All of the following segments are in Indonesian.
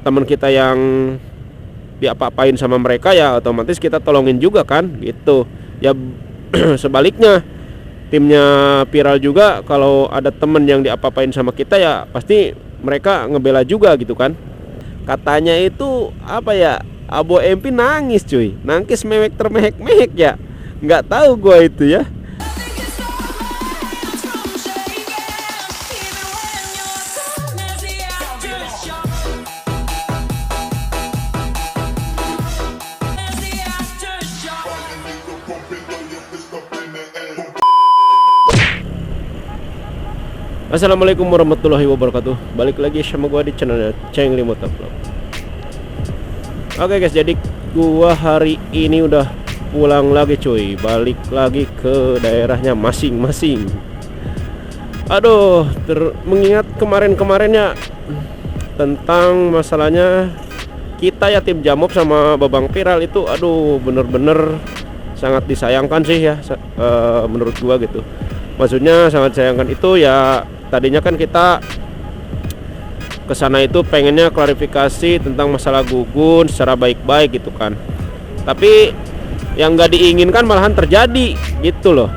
teman kita yang diapa-apain sama mereka, ya otomatis kita tolongin juga kan gitu. Ya sebaliknya timnya Viral juga kalau ada temen yang diapa-apain sama kita, ya pasti mereka ngebela juga gitu kan. Katanya itu apa ya, Abo MP nangis cuy, nangis mewek termehek-mehek ya. Nggak tahu gua itu ya. Assalamualaikum warahmatullahi wabarakatuh. Balik lagi sama gua di channel Ceng Motovlog. Oke guys, jadi gua hari ini udah pulang lagi cuy, balik lagi ke daerahnya masing-masing. Aduh, mengingat kemarin-kemarinnya tentang masalahnya kita ya, tim Jamob sama Babang Viral itu, aduh bener-bener sangat disayangkan sih ya, menurut gua gitu. Maksudnya sangat disayangkan itu ya, tadinya kan kita kesana itu pengennya klarifikasi tentang masalah Gugun secara baik-baik gitu kan. Tapi yang nggak diinginkan malahan terjadi gitu loh.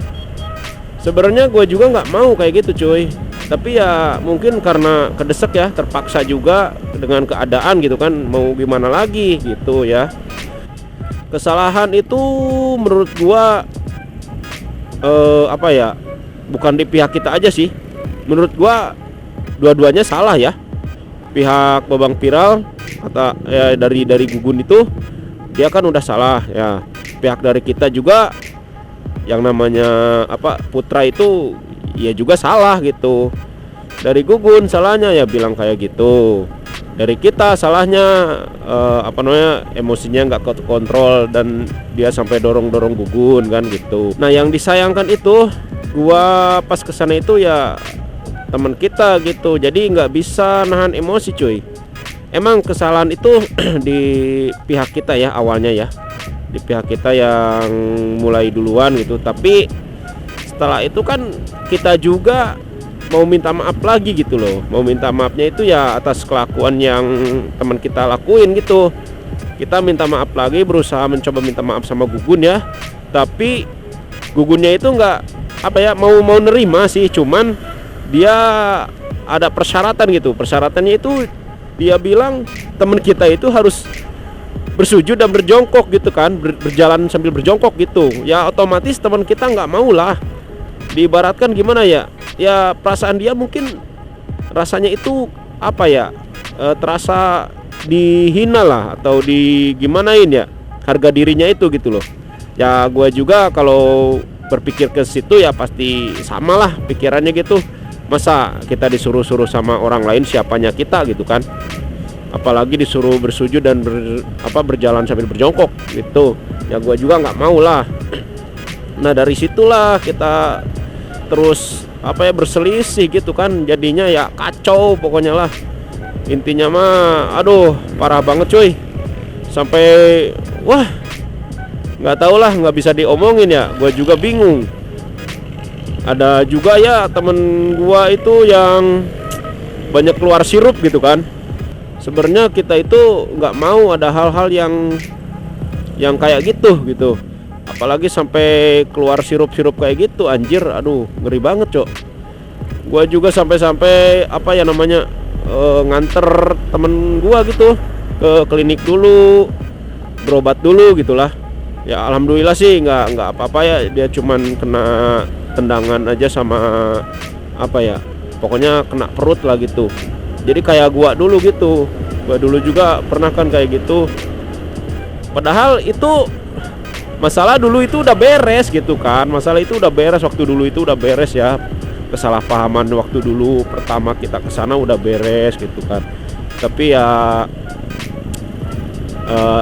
Sebenarnya gue juga nggak mau kayak gitu cuy, tapi ya mungkin karena kedesek ya, terpaksa juga dengan keadaan gitu kan, mau gimana lagi gitu ya. Kesalahan itu menurut gue apa ya, bukan di pihak kita aja sih. Menurut gua dua-duanya salah ya. Pihak Babang Viral atau ya, dari Gugun itu dia kan udah salah ya. Pihak dari kita juga yang namanya Putra itu ya juga salah gitu. Dari Gugun salahnya ya bilang kayak gitu. Dari kita salahnya emosinya nggak kontrol dan dia sampai dorong-dorong Gugun kan gitu. Nah, yang disayangkan itu gua pas kesana itu ya teman kita gitu, jadi nggak bisa nahan emosi cuy. Emang kesalahan itu di pihak kita ya, awalnya ya di pihak kita yang mulai duluan gitu. Tapi setelah itu kan kita juga mau minta maaf lagi gitu loh. Mau minta maafnya itu ya atas kelakuan yang teman kita lakuin gitu. Kita minta maaf lagi, berusaha mencoba minta maaf sama Gugun ya. Tapi Gugunnya itu nggak mau nerima sih, cuman dia ada persyaratan gitu. Persyaratannya itu dia bilang teman kita itu harus bersujud dan berjongkok gitu kan, berjalan sambil berjongkok gitu. Ya otomatis teman kita nggak mau lah. Diibaratkan gimana ya, ya perasaan dia mungkin rasanya itu terasa dihina lah, atau gimanain ya harga dirinya itu gitu loh. Ya gue juga kalau berpikir ke situ ya pasti sama lah pikirannya gitu. Masa kita disuruh-suruh sama orang lain, siapanya kita gitu kan, apalagi disuruh bersujud dan berjalan sambil berjongkok gitu. Ya gue juga nggak mau lah. Nah dari situlah kita terus berselisih gitu kan, jadinya ya kacau pokoknya lah. Intinya mah aduh parah banget cuy, sampai wah nggak tahu lah, nggak bisa diomongin ya. Gue juga bingung. Ada juga ya temen gua itu yang banyak keluar sirup gitu kan. Sebenarnya kita itu nggak mau ada hal-hal yang kayak gitu. Apalagi sampai keluar sirup kayak gitu, anjir, aduh ngeri banget cok. Gua juga sampai nganter temen gua gitu ke klinik dulu, berobat dulu gitulah. Ya alhamdulillah sih nggak apa-apa ya, dia cuman kena tendangan aja sama pokoknya kena perut lah gitu. Jadi kayak gua dulu gitu, gua dulu juga pernah kan kayak gitu. Padahal itu masalah dulu itu udah beres gitu kan, masalah itu udah beres, waktu dulu itu udah beres ya. Kesalahpahaman waktu dulu pertama kita kesana udah beres gitu kan. Tapi ya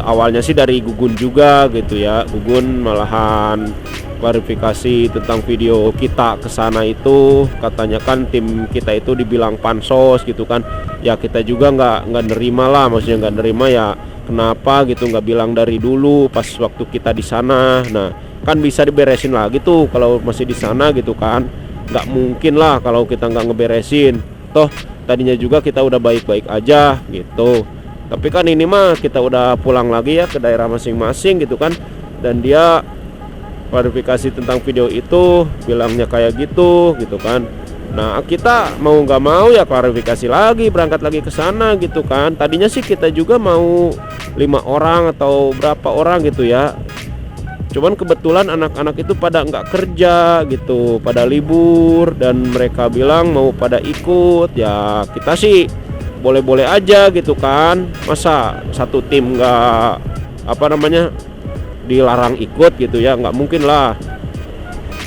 awalnya sih dari Gugun juga gitu ya. Gugun malahan klarifikasi tentang video kita kesana itu, katanya kan tim kita itu dibilang pansos gitu kan. Ya kita juga nggak nerima lah, maksudnya nggak nerima ya kenapa gitu nggak bilang dari dulu pas waktu kita di sana. Nah kan bisa diberesin lagi tuh kalau masih di sana gitu kan. Nggak mungkin lah kalau kita nggak ngeberesin, toh tadinya juga kita udah baik-baik aja gitu. Tapi kan ini mah kita udah pulang lagi ya ke daerah masing-masing gitu kan. Dan dia klarifikasi tentang video itu bilangnya kayak gitu kan. Nah kita mau nggak mau ya klarifikasi lagi, berangkat lagi ke sana gitu kan. Tadinya sih kita juga mau 5 orang atau berapa orang gitu ya. Cuman kebetulan anak-anak itu pada nggak kerja gitu, pada libur, dan mereka bilang mau pada ikut. Ya kita sih boleh-boleh aja gitu kan. Masa satu tim nggak dilarang ikut gitu ya, nggak mungkin lah.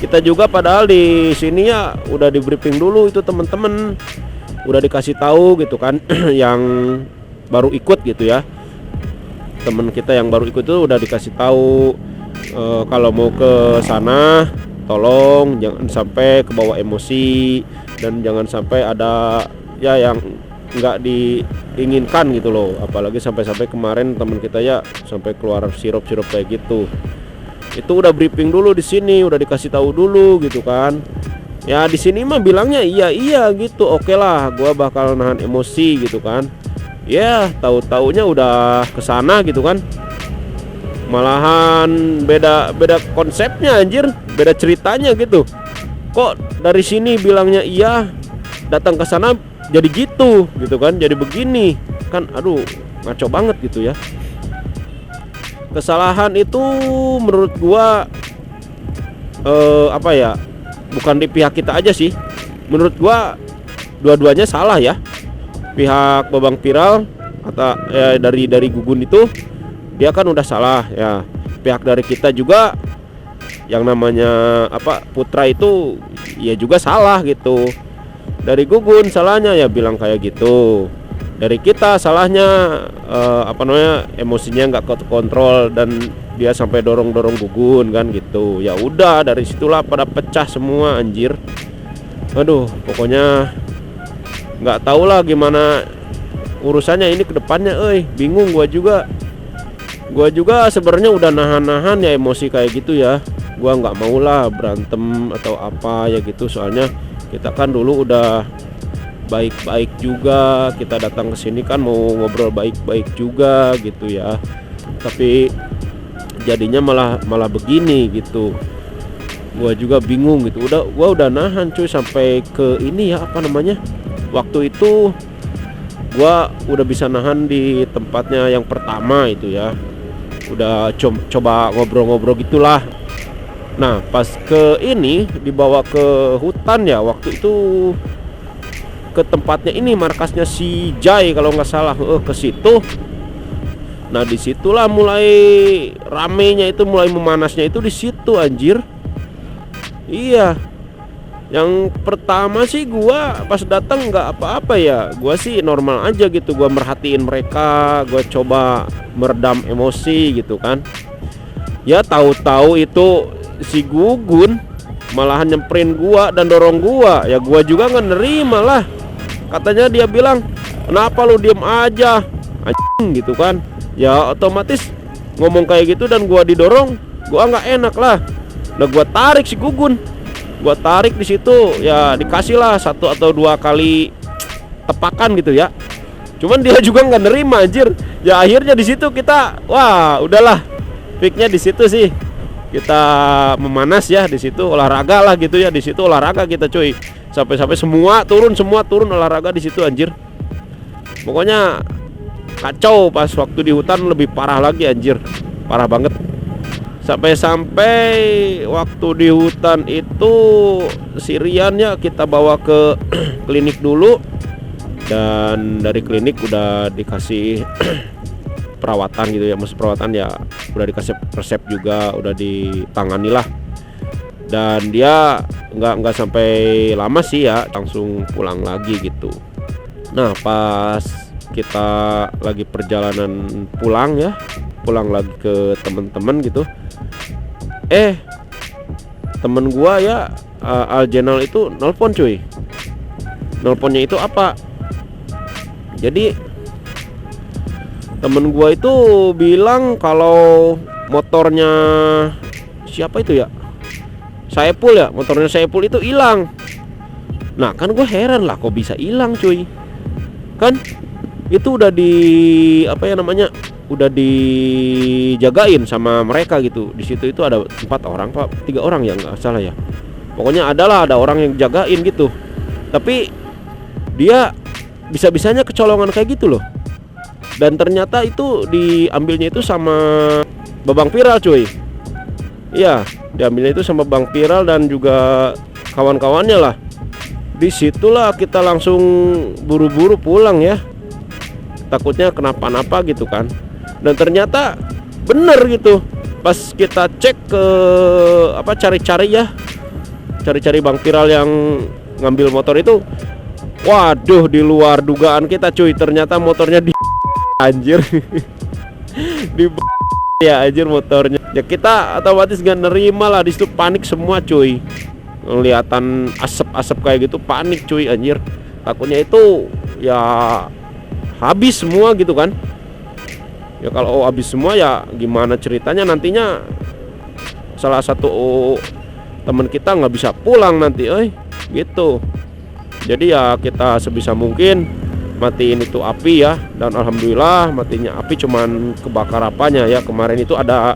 Kita juga padahal di sini ya udah di briefing dulu itu temen-temen, udah dikasih tahu gitu kan. Yang baru ikut gitu ya, temen kita yang baru ikut itu udah dikasih tahu kalau mau ke sana tolong jangan sampai kebawa emosi dan jangan sampai ada ya yang nggak diinginkan gitu loh. Apalagi sampai kemarin teman kita ya sampai keluar sirup-sirup kayak gitu. Itu udah briefing dulu di sini, udah dikasih tahu dulu gitu kan. Ya di sini mah bilangnya iya gitu, oke lah, gua bakal nahan emosi gitu kan. Ya tahu-taunya udah kesana gitu kan, malahan beda konsepnya anjir, beda ceritanya gitu. Kok dari sini bilangnya iya, datang ke sana jadi gitu kan, jadi begini kan. Aduh ngaco banget gitu ya. Kesalahan itu menurut gua bukan di pihak kita aja sih. Menurut gua dua-duanya salah ya. Pihak Babang Viral atau dari Gugun itu dia kan udah salah ya. Pihak dari kita juga yang namanya Putra itu ya juga salah gitu. Dari Gugun salahnya ya bilang kayak gitu. Dari kita salahnya emosinya nggak kontrol dan dia sampai dorong Gugun kan gitu. Ya udah dari situlah pada pecah semua anjir. Aduh pokoknya nggak tahu lah gimana urusannya ini ke depannya. Bingung gua juga sebenarnya udah nahan ya emosi kayak gitu ya. Gua nggak mau lah berantem atau apa ya gitu, soalnya kita kan dulu udah baik-baik juga, kita datang ke sini kan mau ngobrol baik-baik juga gitu ya. Tapi jadinya malah begini gitu. Gua juga bingung gitu. Gua udah nahan cuy sampai ke ini ya waktu itu gua udah bisa nahan di tempatnya yang pertama itu ya. Udah coba ngobrol-ngobrol gitulah. Nah pas ke ini dibawa ke hutan ya, waktu itu ke tempatnya ini markasnya si Jai kalau nggak salah, ke situ. Nah disitulah mulai ramenya itu, mulai memanasnya itu di situ anjir. Iya, yang pertama sih gua pas datang nggak apa-apa ya, gua sih normal aja gitu, gua merhatiin mereka, gua coba meredam emosi gitu kan. Ya tahu-tahu itu si Gugun malahan nyemperin gua dan dorong gua. Ya gua juga nggak nerima lah. Katanya dia bilang, kenapa lu diem aja anjing gitu kan. Ya otomatis ngomong kayak gitu dan gua didorong, gua nggak enak lah. Nah gua tarik si Gugun, gua tarik di situ ya, dikasih lah 1 atau 2 kali tepakan gitu ya. Cuman dia juga nggak nerima anjir. Ya akhirnya di situ kita udahlah, fixnya di situ sih. Kita memanas ya di situ, olahraga lah gitu ya, di situ olahraga kita cuy. Sampai semua turun olahraga di situ anjir. Pokoknya kacau. Pas waktu di hutan lebih parah lagi anjir, parah banget. Sampai waktu di hutan itu si Rian ya kita bawa ke klinik dulu, dan dari klinik udah dikasih perawatan gitu ya, maksud perawatan ya udah dikasih resep juga, udah ditangani lah. Dan dia nggak sampai lama sih ya, langsung pulang lagi gitu. Nah pas kita lagi perjalanan pulang lagi ke temen-temen gitu, temen gua ya Aljenal itu nelpon cuy. Nelponnya itu apa? Jadi temen gua itu bilang kalau motornya siapa itu ya, Saepul ya, motornya Saepul itu hilang. Nah kan gue heran lah kok bisa hilang cuy. Kan itu udah di apa ya namanya, udah dijagain sama mereka gitu. Di situ itu ada 4 orang, 3 orang ya nggak salah ya. Pokoknya ada orang yang jagain gitu. Tapi dia bisa-bisanya kecolongan kayak gitu loh. Dan ternyata itu diambilnya itu sama Babang Viral cuy. Iya, diambilnya itu sama Bang Viral dan juga kawan-kawannya lah. Disitulah kita langsung buru-buru pulang ya, takutnya kenapa-napa gitu kan. Dan ternyata bener gitu. Pas kita cek ke apa, cari-cari Bang Viral yang ngambil motor itu, waduh, di luar dugaan kita cuy. Ternyata motornya di anjir di ya anjir motornya. Ya kita otomatis gak nerima lah, di situ panik semua cuy. Kelihatan asap-asap kayak gitu, panik cuy anjir. Takutnya itu ya habis semua gitu kan. Ya kalau habis semua ya gimana ceritanya nantinya, salah satu teman kita nggak bisa pulang nanti gitu. Jadi ya kita sebisa mungkin matiin itu api ya. Dan alhamdulillah matinya api cuman kebakar apanya ya. Kemarin itu ada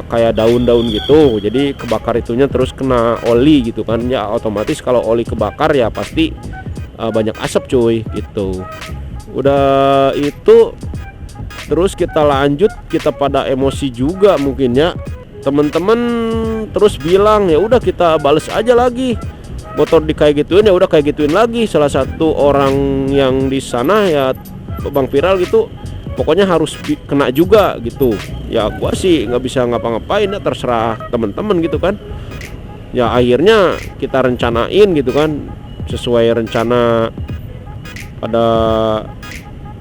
kayak daun-daun gitu, jadi kebakar itunya terus kena oli gitu kan. Ya otomatis kalau oli kebakar ya pasti banyak asap cuy gitu. Udah itu terus kita lanjut, kita pada emosi juga mungkin ya. Temen-temen terus bilang ya udah kita bales aja lagi, motor kayak gituin ya udah kayak gituin lagi. Salah satu orang yang di sana ya Bang Viral gitu, pokoknya harus kena juga gitu. Ya gua sih nggak bisa ngapa-ngapain ya, terserah temen-temen gitu kan. Ya akhirnya kita rencanain gitu kan, sesuai rencana pada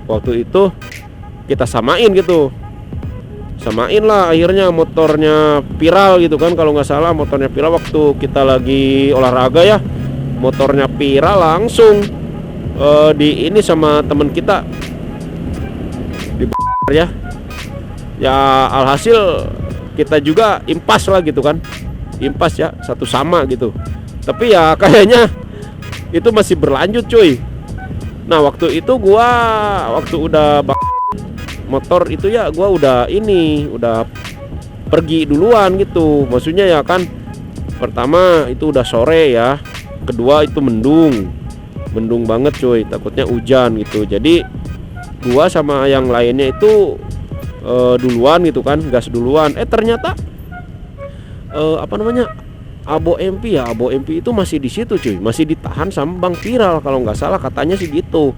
waktu itu kita samain gitu. Samain lah akhirnya motornya Viral gitu kan. Kalau nggak salah motornya Viral waktu kita lagi olahraga ya, motornya Viral langsung di ini sama temen kita di ya. Ya alhasil kita juga impas lah gitu kan. Impas ya, satu sama gitu. Tapi ya kayaknya itu masih berlanjut cuy. Nah waktu itu waktu udah motor itu ya gua udah pergi duluan gitu. Maksudnya ya kan, pertama itu udah sore ya, kedua itu mendung banget cuy, takutnya hujan gitu. Jadi gua sama yang lainnya itu duluan gitu kan, gas duluan. Ternyata Abo MP itu masih di situ cuy, masih ditahan sama Bang Viral kalau nggak salah, katanya sih gitu.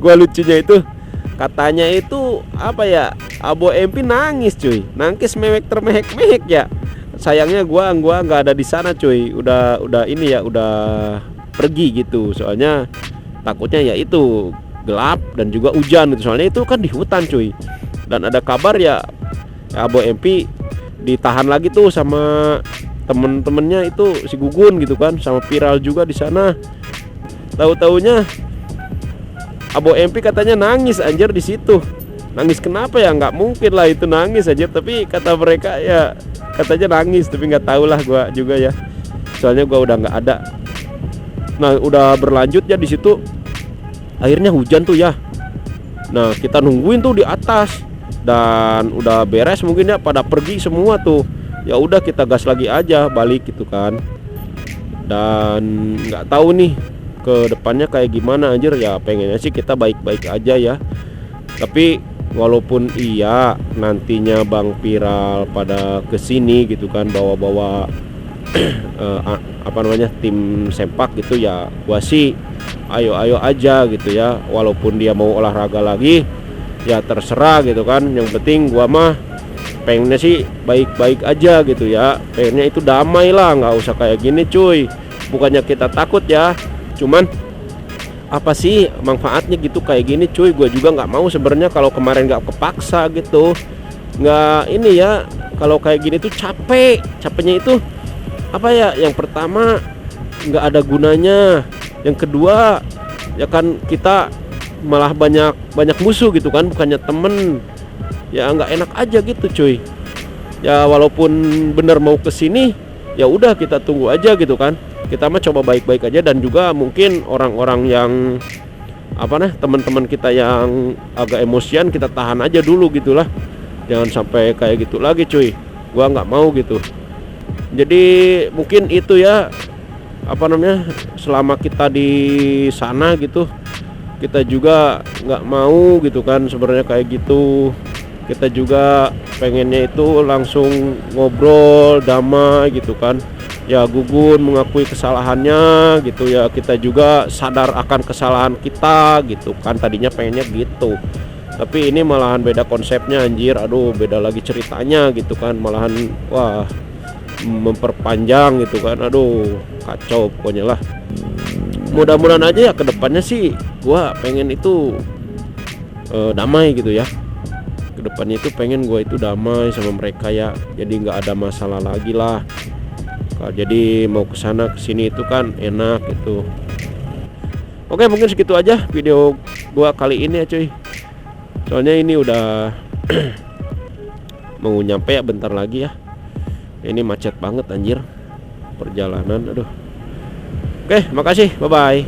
Gua lucunya itu katanya itu apa ya, Abo MP nangis cuy, nangis mewek termehek-mehek ya. Sayangnya gua nggak ada di sana cuy, udah ini ya, udah pergi gitu. Soalnya takutnya ya itu gelap dan juga hujan gitu, soalnya itu kan di hutan cuy. Dan ada kabar ya Abo MP ditahan lagi tuh sama temen-temennya itu, si Gugun gitu kan, sama Viral juga di sana. Tahu-taunya Abo MP katanya nangis anjir di situ. Nangis kenapa ya? Nggak mungkin lah itu nangis aja. Tapi kata mereka ya katanya nangis, tapi nggak tahu lah gua juga ya. Soalnya gua udah nggak ada. Nah udah berlanjut ya di situ. Akhirnya hujan tuh ya. Nah kita nungguin tuh di atas. Dan udah beres mungkin ya, pada pergi semua tuh. Ya udah kita gas lagi aja balik gitu kan. Dan nggak tahu nih ke depannya kayak gimana anjir ya. Pengennya sih kita baik-baik aja ya. Tapi walaupun iya nantinya Bang Viral pada kesini gitu kan, bawa-bawa tim sempak gitu ya, gua sih ayo aja gitu ya. Walaupun dia mau olahraga lagi ya terserah gitu kan. Yang penting gua mah pengennya sih baik-baik aja gitu ya. Pengennya itu damai lah, nggak usah kayak gini cuy. Bukannya kita takut ya, cuman apa sih manfaatnya gitu kayak gini cuy. Gue juga nggak mau sebenarnya kalau kemarin nggak kepaksa gitu. Nggak ini ya, kalau kayak gini tuh capeknya itu apa ya, yang pertama nggak ada gunanya, yang kedua ya kan kita malah banyak musuh gitu kan, bukannya temen. Ya nggak enak aja gitu cuy. Ya walaupun bener mau kesini ya udah kita tunggu aja gitu kan. Kita mah coba baik-baik aja. Dan juga mungkin orang-orang yang teman-teman kita yang agak emosian kita tahan aja dulu gitulah, jangan sampai kayak gitu lagi cuy, gua nggak mau gitu. Jadi mungkin itu ya, selama kita di sana gitu kita juga nggak mau gitu kan sebenarnya kayak gitu. Kita juga pengennya itu langsung ngobrol damai gitu kan ya. Gugun mengakui kesalahannya gitu ya, kita juga sadar akan kesalahan kita gitu kan, tadinya pengennya gitu, tapi ini malahan beda konsepnya anjir. Aduh, beda lagi ceritanya gitu kan, malahan wah memperpanjang gitu kan. Aduh, kacau pokoknya lah. Mudah-mudahan aja ya kedepannya sih gua pengen itu damai gitu ya. Kedepannya itu pengen gua itu damai sama mereka ya, jadi nggak ada masalah lagi lah. Jadi mau kesana kesini itu kan enak gitu. Oke, mungkin segitu aja video gua kali ini ya cuy, soalnya ini udah mau nyampe ya bentar lagi ya. Ini macet banget anjir perjalanan, aduh. Oke, makasih, bye bye.